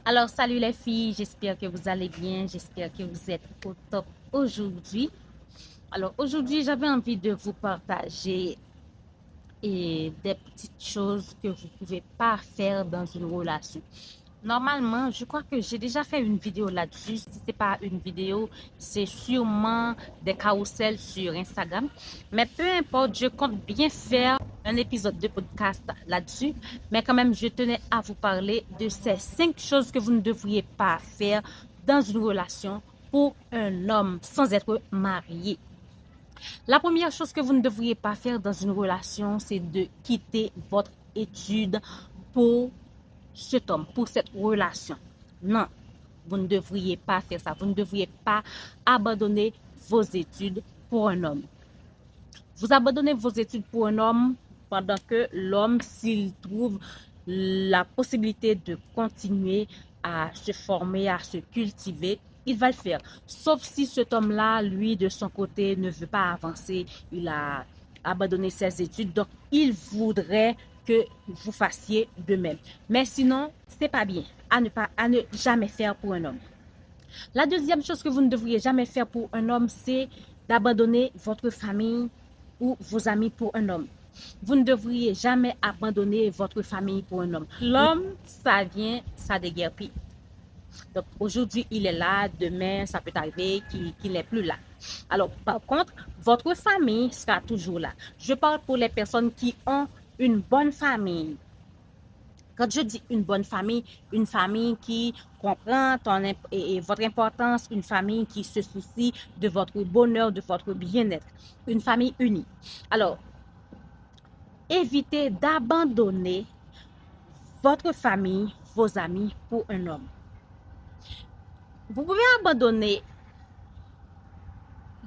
Alors, salut les filles, j'espère que vous allez bien, j'espère que vous êtes au top aujourd'hui. Alors, aujourd'hui, j'avais envie de vous partager des petites choses que vous ne pouvez pas faire dans une relation. Normalement, je crois que j'ai déjà fait une vidéo là-dessus. Si ce n'est pas une vidéo, c'est sûrement des carousels sur Instagram. Mais peu importe, je compte bien faire un épisode de podcast là-dessus. Mais quand même, je tenais à vous parler de ces 5 choses que vous ne devriez pas faire dans une relation pour un homme sans être marié. La première chose que vous ne devriez pas faire dans une relation, c'est de quitter votre étude pour cet homme, pour cette relation. Non, vous ne devriez pas faire ça. Vous ne devriez pas abandonner vos études pour un homme. Vous abandonnez vos études pour un homme pendant que l'homme, s'il trouve la possibilité de continuer à se former, à se cultiver, il va le faire. Sauf si cet homme-là, lui, de son côté, ne veut pas avancer, il a abandonné ses études, donc il voudrait que vous fassiez de même. Mais sinon, c'est pas bien à ne jamais faire pour un homme. La deuxième chose que vous ne devriez jamais faire pour un homme, c'est d'abandonner votre famille ou vos amis pour un homme. Vous ne devriez jamais abandonner votre famille pour un homme. L'homme, ça vient, ça déguerpit. Donc aujourd'hui, il est là, demain, ça peut arriver qu'il n'est plus là. Alors par contre, votre famille sera toujours là. Je parle pour les personnes qui ont une bonne famille. Quand je dis une famille qui comprend votre importance, une famille qui se soucie de votre bonheur, de votre bien-être, une famille unie. Alors, évitez d'abandonner votre famille, vos amis pour un homme. Vous pouvez abandonner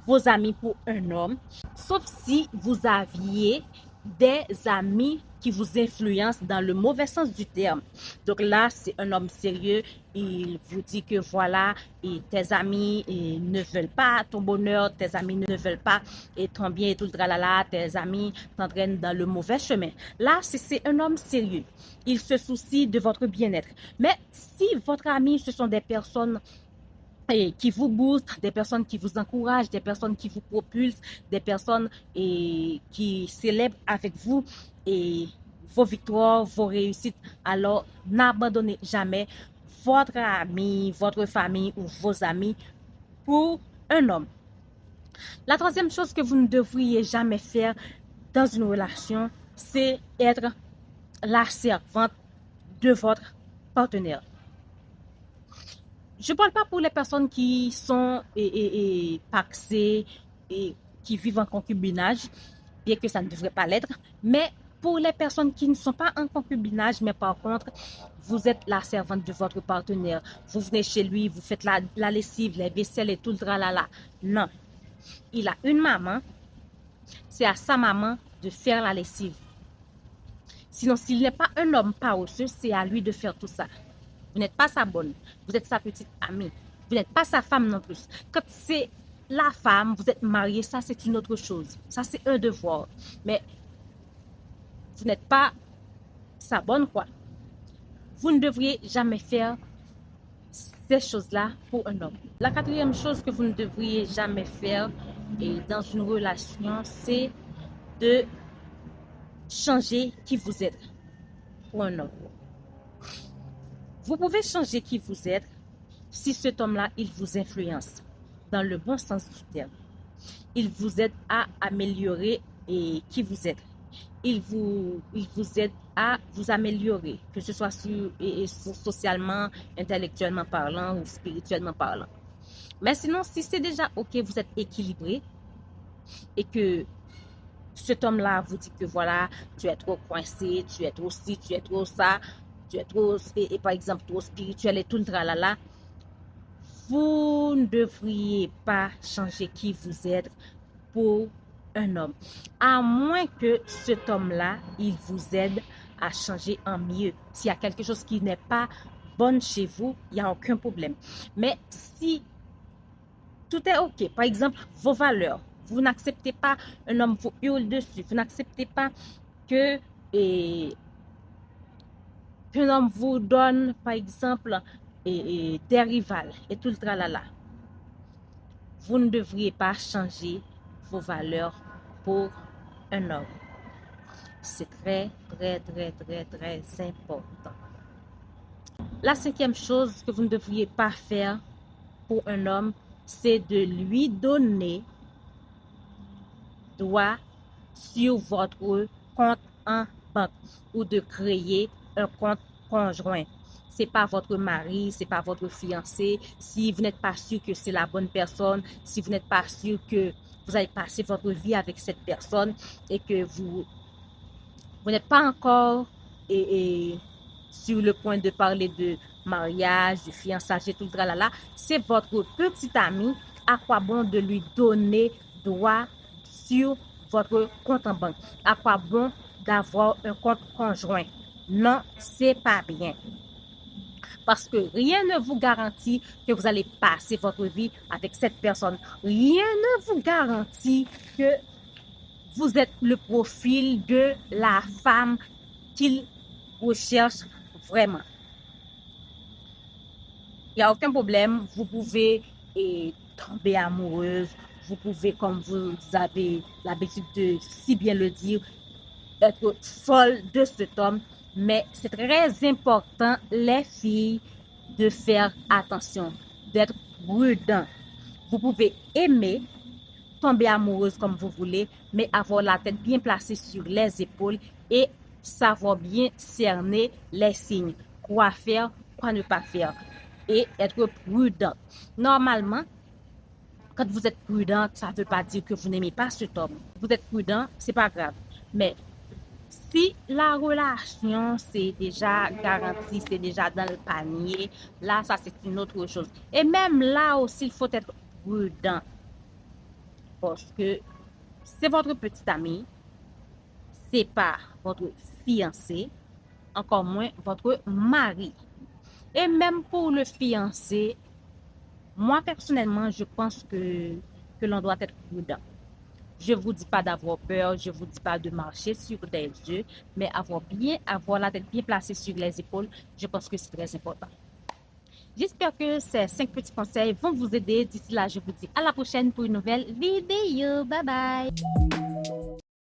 vos amis pour un homme, sauf si vous aviez des amis qui vous influencent dans le mauvais sens du terme. Donc là, c'est un homme sérieux, il vous dit que voilà, et tes amis ne veulent pas ton bonheur, tes amis ne veulent pas et ton bien et tout le tralala, tes amis t'entraînent dans le mauvais chemin. Là, c'est un homme sérieux. Il se soucie de votre bien-être. Mais si votre ami, ce sont des personnes qui vous boostent, des personnes qui vous encouragent, des personnes qui vous propulsent, des personnes qui célèbrent avec vous et vos victoires, vos réussites. Alors, n'abandonnez jamais votre ami, votre famille ou vos amis pour un homme. La troisième chose que vous ne devriez jamais faire dans une relation, c'est être la servante de votre partenaire. Je ne parle pas pour les personnes qui sont paxées et qui vivent en concubinage, bien que ça ne devrait pas l'être, mais pour les personnes qui ne sont pas en concubinage, mais par contre, vous êtes la servante de votre partenaire. Vous venez chez lui, vous faites la lessive, les vaisselles et tout le tralala. Non. Il a une maman, c'est à sa maman de faire la lessive. Sinon, s'il n'est pas un homme paresseux, c'est à lui de faire tout ça. Vous n'êtes pas sa bonne, vous êtes sa petite amie. Vous n'êtes pas sa femme non plus. Quand c'est la femme, vous êtes marié, ça c'est une autre chose. Ça c'est un devoir. Mais vous n'êtes pas sa bonne, quoi. Vous ne devriez jamais faire ces choses-là pour un homme. La quatrième chose que vous ne devriez jamais faire dans une relation, c'est de changer qui vous êtes pour un homme. Vous pouvez changer qui vous êtes si cet homme-là, il vous influence dans le bon sens du terme. Il vous aide à améliorer qui vous êtes. Il vous aide à vous améliorer, que ce soit socialement, intellectuellement parlant ou spirituellement parlant. Mais sinon, si c'est déjà OK, vous êtes équilibré et que cet homme-là vous dit que voilà, tu es trop coincé, tu es trop ci, tu es trop ça, tu es trop, par exemple, trop spirituel et tout le tralala, vous ne devriez pas changer qui vous êtes pour un homme. À moins que cet homme-là, il vous aide à changer en mieux. S'il y a quelque chose qui n'est pas bon chez vous, il n'y a aucun problème. Mais si tout est OK, par exemple, vos valeurs, vous n'acceptez pas un homme vous hurle dessus, vous n'acceptez pas qu'un homme vous donne, par exemple, des rivales et tout le tralala, vous ne devriez pas changer vos valeurs pour un homme. C'est très, très, très, très, très important. La cinquième chose que vous ne devriez pas faire pour un homme, c'est de lui donner droit sur votre compte en banque ou de créer un compte conjoint. C'est pas votre mari, c'est pas votre fiancé. Si vous n'êtes pas sûr que c'est la bonne personne, si vous n'êtes pas sûr que vous allez passer votre vie avec cette personne et que vous n'êtes pas encore sur le point de parler de mariage, de fiançage et tout le tralala, c'est votre petit ami. À quoi bon de lui donner droit sur votre compte en banque? À quoi bon d'avoir un compte conjoint? Non, c'est pas bien. Parce que rien ne vous garantit que vous allez passer votre vie avec cette personne. Rien ne vous garantit que vous êtes le profil de la femme qu'il recherche vraiment. Il n'y a aucun problème, vous pouvez tomber amoureuse, vous pouvez, comme vous avez l'habitude de si bien le dire, être folle de cet homme, mais c'est très important, les filles, de faire attention, d'être prudent. Vous pouvez aimer, tomber amoureuse comme vous voulez, mais avoir la tête bien placée sur les épaules et savoir bien cerner les signes, quoi faire, quoi ne pas faire, et être prudent. Normalement, quand vous êtes prudent, ça ne veut pas dire que vous n'aimez pas cet homme. Vous êtes prudent, c'est pas grave. Mais si la relation c'est déjà garanti, c'est déjà dans le panier, là, ça c'est une autre chose. Et même là aussi, il faut être prudent. Parce que c'est votre petit ami, c'est pas votre fiancé, encore moins votre mari. Et même pour le fiancé, moi personnellement, je pense que l'on doit être prudent. Je ne vous dis pas d'avoir peur, je ne vous dis pas de marcher sur des œufs, mais avoir la tête bien placée sur les épaules, je pense que c'est très important. J'espère que ces 5 petits conseils vont vous aider. D'ici là, je vous dis à la prochaine pour une nouvelle vidéo. Bye bye!